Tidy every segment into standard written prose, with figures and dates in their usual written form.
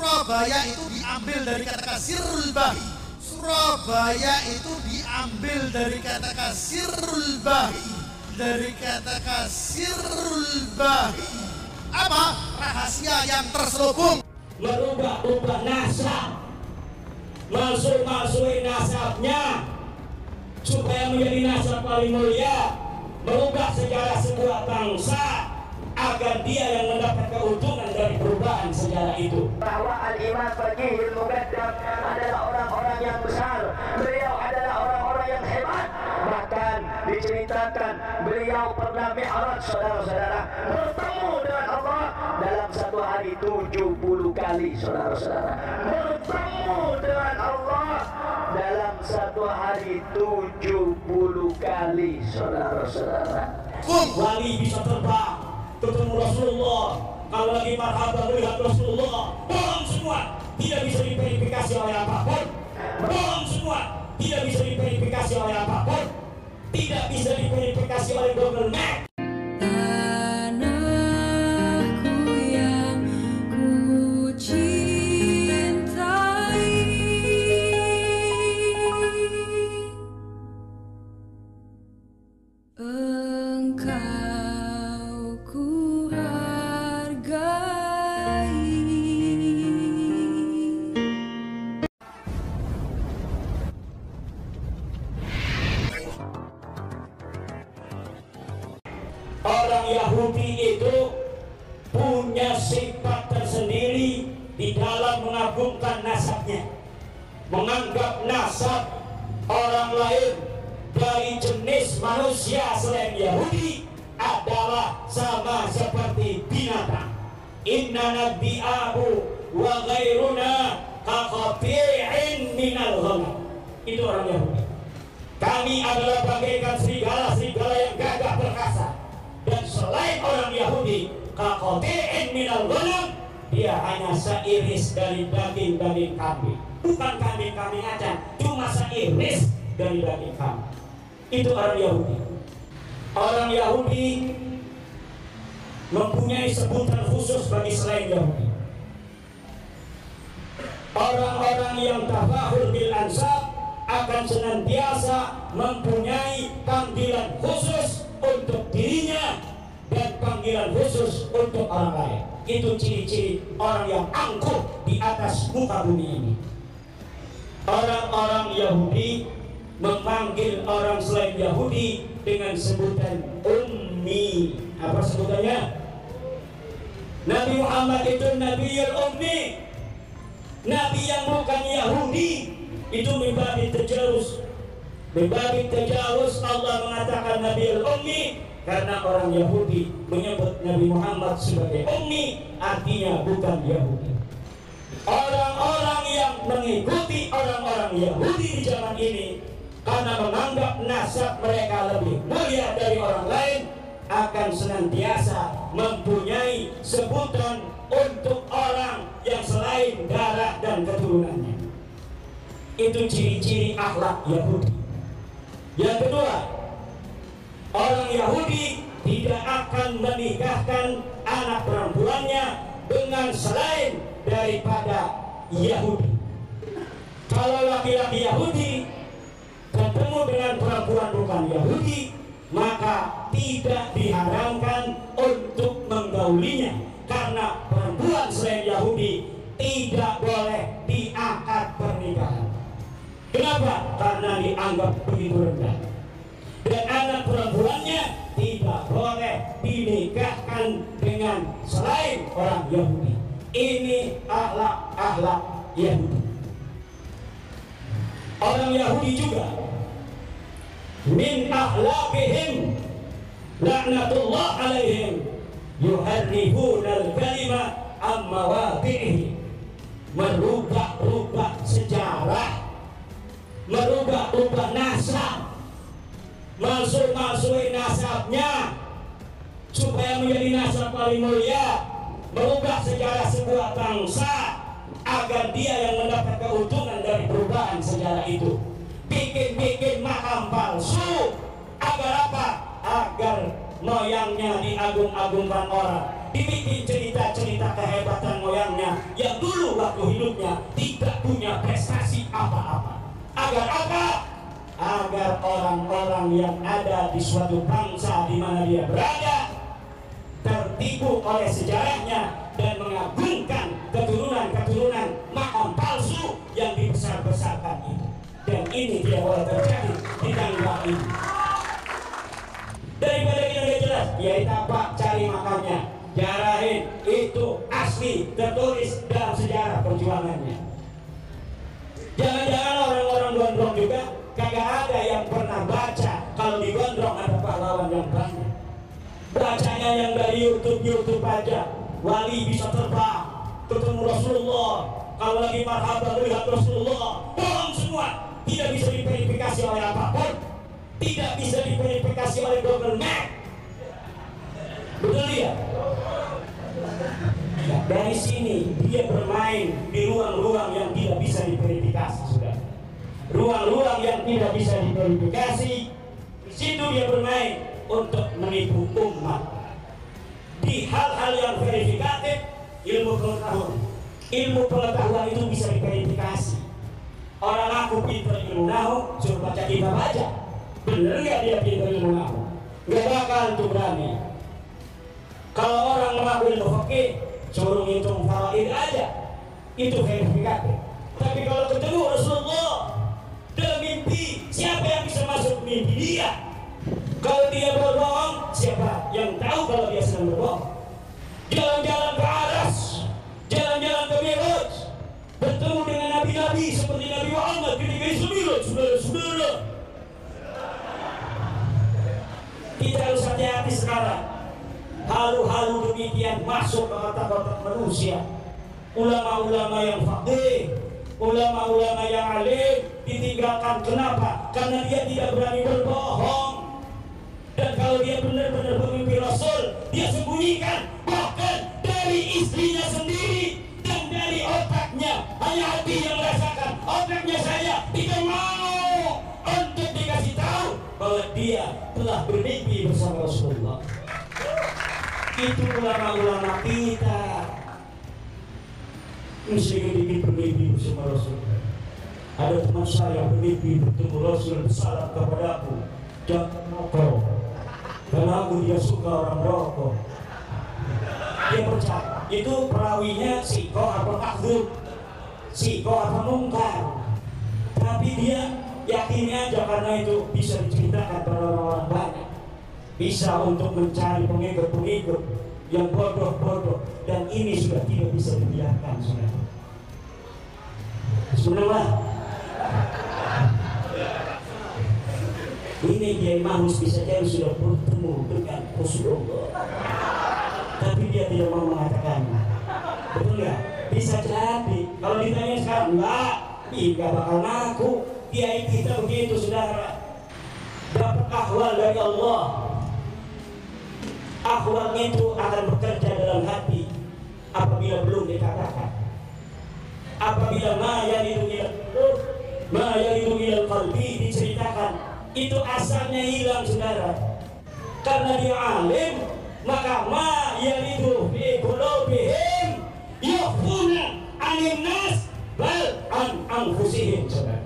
Surabaya itu diambil dari kata kasirul bahi. Surabaya itu diambil dari kata kasirul bahi. Dari kata kasirul bahi. Apa? Rahasia yang terselubung. Merubah-ubah nasab, masuk-masukin nasabnya supaya menjadi nasab paling mulia, merubah sejarah sebuah bangsa agar dia yang mendapat keuntungan dari perubahan sejarah itu. Bahwa Al-Imam Faqihul Muqaddam adalah orang-orang yang besar, beliau adalah orang-orang yang hebat. Bahkan diceritakan beliau pernah mi'raj, saudara-saudara, bertemu dengan Allah dalam satu hari 70 kali, saudara-saudara. Bertemu dengan Allah dalam satu hari 70 kali, saudara-saudara. Wali bisa terbang ketemu Rasulullah, kalau lagi marhaban melihat Rasulullah, bohong semua, tidak bisa diverifikasi oleh apapun. Bohong semua, tidak bisa diverifikasi oleh apapun, tidak bisa diverifikasi oleh Google Map. Orang Yahudi itu punya sifat tersendiri di dalam mengagungkan nasabnya, menganggap nasab orang lain dari jenis manusia selain Yahudi adalah sama seperti binatang. Inna nabi'ahu wa ghairuna kaqati'in minal ghanam. Itu orang Yahudi. Kami adalah bagaikan serigala-serigala yang gagah perkasa. Dan selain orang Yahudi, kaqati'in minal ghanam, dia hanya seiris dari daging-daging kambing. Bukan kambing-kambing aja, cuma seiris dari daging kambing. Itu orang Yahudi. Orang Yahudi mempunyai sebutan khusus bagi selain Yahudi. Orang-orang yang tafahur bil ansab akan senantiasa mempunyai panggilan khusus untuk dirinya dan panggilan khusus untuk orang lain. Itu ciri-ciri orang yang angkuh di atas muka bumi ini. Orang-orang Yahudi memanggil orang selain Yahudi dengan sebutan ummi. Apa sebutannya? Nabi Muhammad itu Nabiul Ummi, Nabi yang bukan Yahudi. Itu mimbabi tajarus. Mimbabi tajarus Allah mengatakan Nabiul Ummi karena orang Yahudi menyebut Nabi Muhammad sebagai Ummi, artinya bukan Yahudi. Orang-orang yang mengikuti orang-orang Yahudi di zaman ini karena menganggap nasab mereka lebih mulia dari orang lain akan senantiasa mempunyai sebutan untuk orang yang selain darah dan keturunannya. Itu ciri-ciri akhlak Yahudi. Yang kedua, orang Yahudi tidak akan menikahkan anak perempuannya dengan selain daripada Yahudi. Kalau laki-laki Yahudi ketemu dengan perempuan bukan Yahudi, maka tidak diharamkan untuk menggaulinya, karena perempuan selain Yahudi tidak boleh diakad pernikahan. Kenapa? Karena dianggap begitu rendah. Dan anak perempuannya tidak boleh dinikahkan dengan selain orang Yahudi. Ini akhlak-akhlak Yahudi. Orang Yahudi juga min akhlaqihim la'natullah alaihim yuharrifuna al-kalima am mawadhihi, merubah-rubah sejarah, merubah-rubah nasab, masuk-masukin nasabnya supaya menjadi nasab paling mulia, merubah sejarah sebuah bangsa agar dia yang mendapat keuntungan dari perubahan sejarah itu. Bikin-bikin makam palsu agar apa? Agar moyangnya diagung-agungkan orang, dibikin cerita-cerita kehebatan moyangnya yang dulu waktu hidupnya tidak punya prestasi apa-apa. Agar apa? Agar orang-orang yang ada di suatu bangsa di mana dia berada tertipu oleh sejarahnya dan mengagungkan keturunan-keturunan makam palsu yang dibesar-besarkan itu. Dan ini tidak boleh terjadi di tanggal ini. Daripada kita tidak jelas, ya apa cari makamnya, jarahin itu asli tertulis dalam sejarah perjuangannya. Jangan-jangan orang-orang gondrong juga kagak ada yang pernah baca kalau di gondrong ada pahlawan yang banyak. Bacanya yang dari YouTube aja. Wali bisa terbang ketemu Rasulullah, kalau lagi marhaban melihat Rasulullah. Bohong semua, tidak bisa diverifikasi oleh apapun, tidak bisa diverifikasi oleh Google Map. Betul ya? Nah, dari sini dia bermain di ruang-ruang yang tidak bisa diverifikasi, sudah. Ruang-ruang yang tidak bisa diverifikasi, di situ dia bermain untuk menipu umat. Di hal-hal yang verifikatif, ilmu pengetahuan itu bisa diverifikasi. Orang aku pintar ilmu nahu, suruh baca kitab aja. Bener nggak dia pintar ilmu nahu? Nggak bakal itu berani. Kalau orang mengaku ilmu fikih, suruh ngitung faraid aja, itu verifikatif. Tapi kalau ketemu Rasulullah dalam mimpi, siapa yang bisa masuk mimpi dia? Kalau dia berbohong, siapa yang tahu kalau dia sedang berbohong? Jalan-jalan ke Aras, jalan-jalan ke Mi'raj, bertemu dengan nabi-nabi seperti Nabi Muhammad ketika Isra, saudara-saudara. Kita harus hati-hati sekarang. Halu-halu demikian masuk ke otak-otak manusia. Ulama-ulama yang faqih, ulama-ulama yang alim ditinggalkan. Kenapa? Karena dia tidak berani berbohong. Dan kalau dia benar-benar pemimpin Rasul, dia sembunyikan bahkan dari istrinya sendiri dan dari otaknya. Hanya hati yang merasakan, otaknya saya tidak mau untuk dikasih tahu bahwa dia telah bermimpi bersama Rasulullah. Itu ulama-ulama kita. Mesti dikit bermimpi bersama Rasulullah. Ada teman saya bermimpi bertemu Rasul bersalam kepadaku, jangan rokok. Karena aku dia suka orang rokok. Dia percaya. Itu perawinya siko apa takdur, siko apa mungkar. Tapi dia yakinnya aja karena itu bisa diceritakan pada orang-orang banyak. Bisa untuk mencari pengikut-pengikut yang bodoh-bodoh. Dan ini sudah tidak bisa dibiarkan, saudara. Sebenarnya ini Kiai Mahnus bisa jadi sudah bertemu dengan Rasulullah, tapi dia tidak mau mengatakannya. Betul ya? Bisa jadi. Kalau ditanya sekarang, enggak bakal ngaku. Kiai kita begitu, saudara. Dapat ahwal dari Allah. Ahwal itu akan bekerja dalam hati apabila belum dikatakan. Apabila ma yalidu ilal qalbi diceritakan, itu asalnya hilang, saudara. Karena dia alim, maka ma yalidu fi qulubihim yakhuna 'anil nas bal an anfusihim, saudara.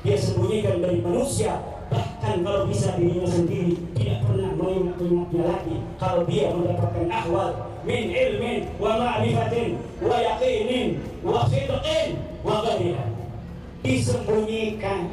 Dia sembunyikan dari manusia, bahkan kalau bisa dirinya sendiri tidak pernah mengingatnya lagi. Kalau dia mendapatkan ahwal min ilmin wa ma'rifatin wa yaqinin wa sidqin wa ghairin, disembunyikan.